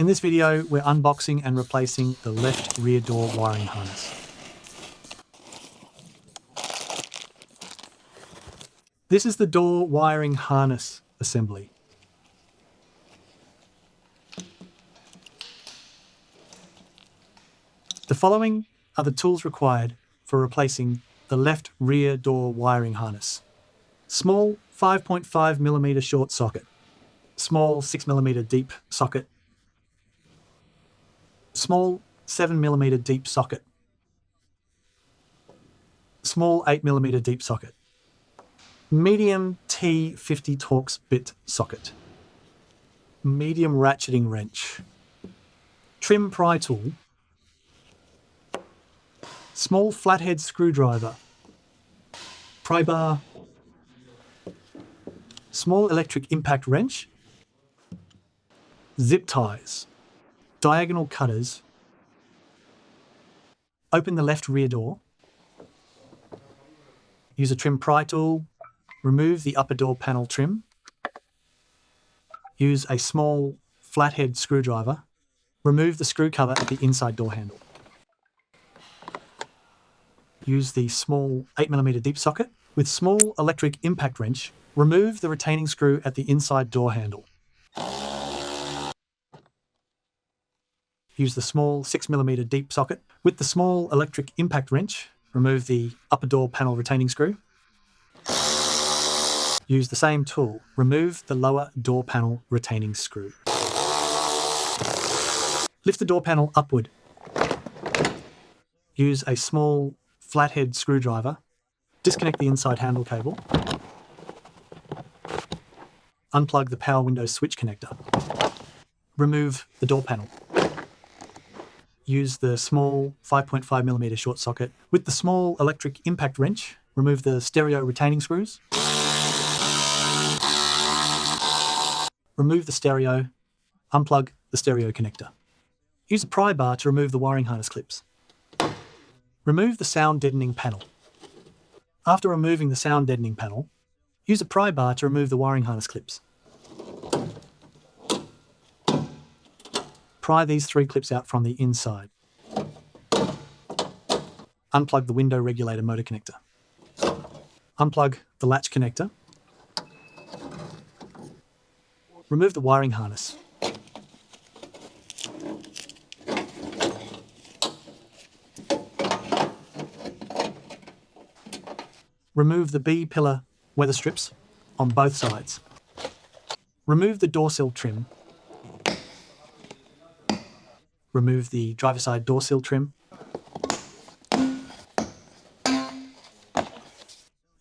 In this video, we're unboxing and replacing the left rear door wiring harness. This is the door wiring harness assembly. The following are the tools required for replacing the left rear door wiring harness. Small 5.5mm short socket. Small 6mm deep socket. Small 7mm deep socket. Small 8mm deep socket. Medium T50 Torx bit socket. Medium ratcheting wrench. Trim pry tool. Small flathead screwdriver. Pry bar. Small electric impact wrench. Zip ties. Diagonal cutters. Open the left rear door. Use a trim pry tool. Remove the upper door panel trim. Use a small flathead screwdriver. Remove the screw cover at the inside door handle. Use the small 8mm deep socket. With small electric impact wrench, remove the retaining screw at the inside door handle. Use the small 6mm deep socket. With the small electric impact wrench, remove the upper door panel retaining screw. Use the same tool. Remove the lower door panel retaining screw. Lift the door panel upward. Use a small flathead screwdriver. Disconnect the inside handle cable. Unplug the power window switch connector. Remove the door panel. Use the small 5.5mm short socket. With the small electric impact wrench, remove the stereo retaining screws. Remove the stereo. Unplug the stereo connector. Use a pry bar to remove the wiring harness clips. Remove the sound deadening panel. After removing the sound deadening panel, use a pry bar to remove the wiring harness clips. Pry these 3 clips out from the inside. Unplug the window regulator motor connector. Unplug the latch connector. Remove the wiring harness. Remove the B-pillar weather strips on both sides. Remove the door sill trim. Remove the driver side door sill trim.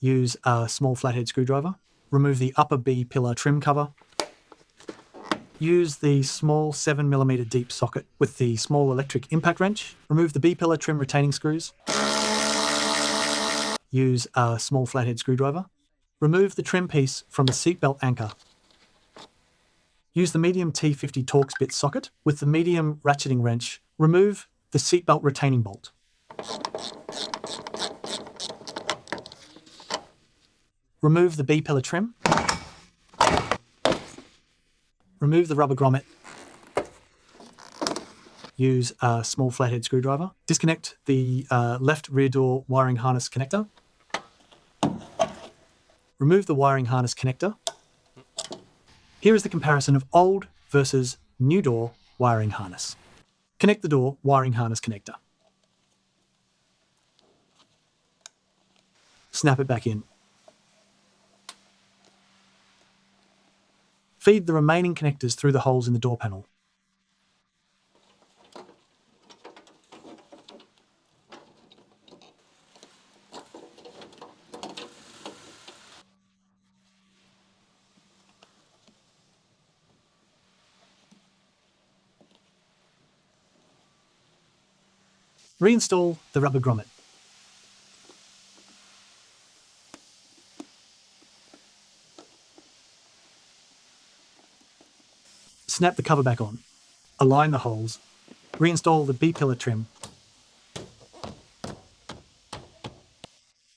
Use a small flathead screwdriver. Remove the upper B-pillar trim cover. Use the small 7mm deep socket with the small electric impact wrench. Remove the B-pillar trim retaining screws. Use a small flathead screwdriver. Remove the trim piece from the seatbelt anchor. Use the medium T50 Torx bit socket with the medium ratcheting wrench. Remove the seatbelt retaining bolt. Remove the B-pillar trim. Remove the rubber grommet. Use a small flathead screwdriver. Disconnect the left rear door wiring harness connector. Remove the wiring harness connector. Here is the comparison of old versus new door wiring harness. Connect the door wiring harness connector. Snap it back in. Feed the remaining connectors through the holes in the door panel. Reinstall the rubber grommet. Snap the cover back on. Align the holes. Reinstall the B-pillar trim.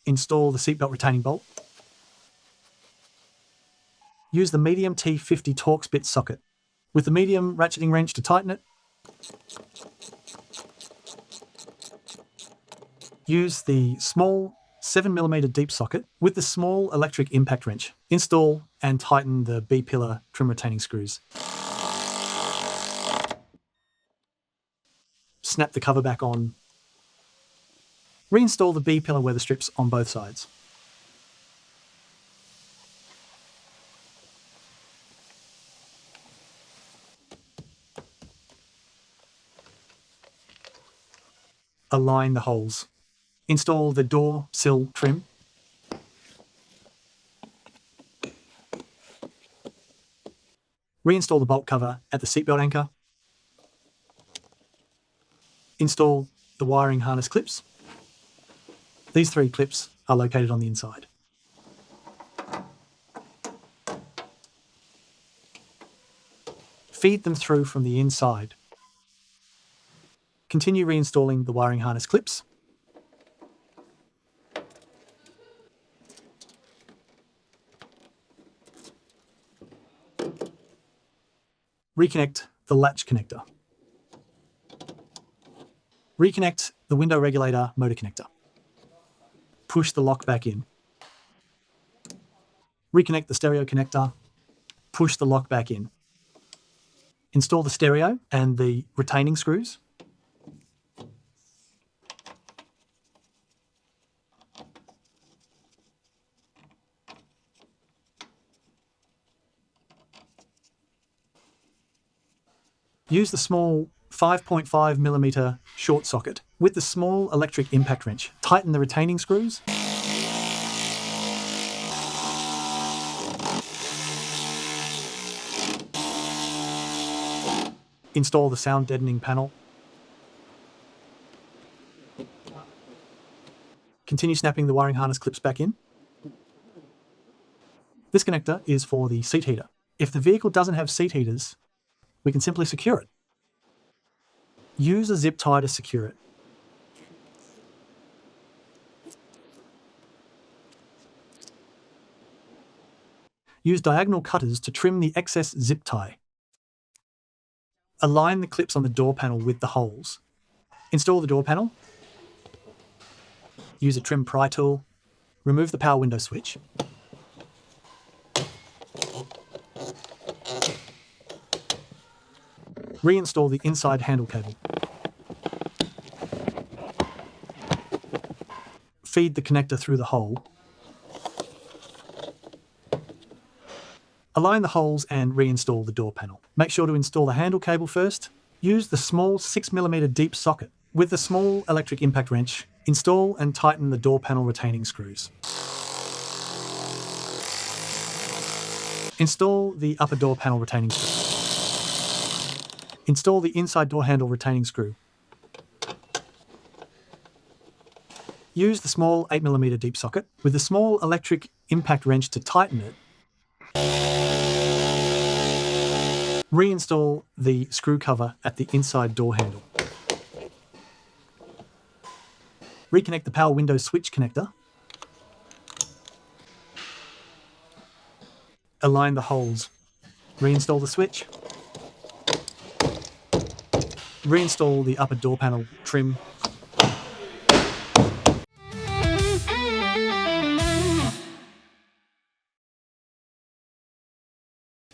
Install the seatbelt retaining bolt. Use the medium T50 Torx bit socket. With the medium ratcheting wrench to tighten it, use the small 7mm deep socket with the small electric impact wrench. Install and tighten the B-pillar trim retaining screws. Snap the cover back on. Reinstall the B-pillar weather strips on both sides. Align the holes. Install the door sill trim. Reinstall the bolt cover at the seatbelt anchor. Install the wiring harness clips. These 3 clips are located on the inside. Feed them through from the inside. Continue reinstalling the wiring harness clips. Reconnect the latch connector. Reconnect the window regulator motor connector. Push the lock back in. Reconnect the stereo connector. Push the lock back in. Install the stereo and the retaining screws. Use the small 5.5mm short socket with the small electric impact wrench. Tighten the retaining screws. Install the sound deadening panel. Continue snapping the wiring harness clips back in. This connector is for the seat heater. If the vehicle doesn't have seat heaters, we can simply secure it. Use a zip tie to secure it. Use diagonal cutters to trim the excess zip tie. Align the clips on the door panel with the holes. Install the door panel. Use a trim pry tool. Remove the power window switch. Reinstall the inside handle cable. Feed the connector through the hole. Align the holes and reinstall the door panel. Make sure to install the handle cable first. Use the small 6mm deep socket. With the small electric impact wrench, install and tighten the door panel retaining screws. Install the upper door panel retaining screw. Install the inside door handle retaining screw. Use the small 8mm deep socket with the small electric impact wrench to tighten it. Reinstall the screw cover at the inside door handle. Reconnect the power window switch connector. Align the holes. Reinstall the switch. Reinstall the upper door panel trim.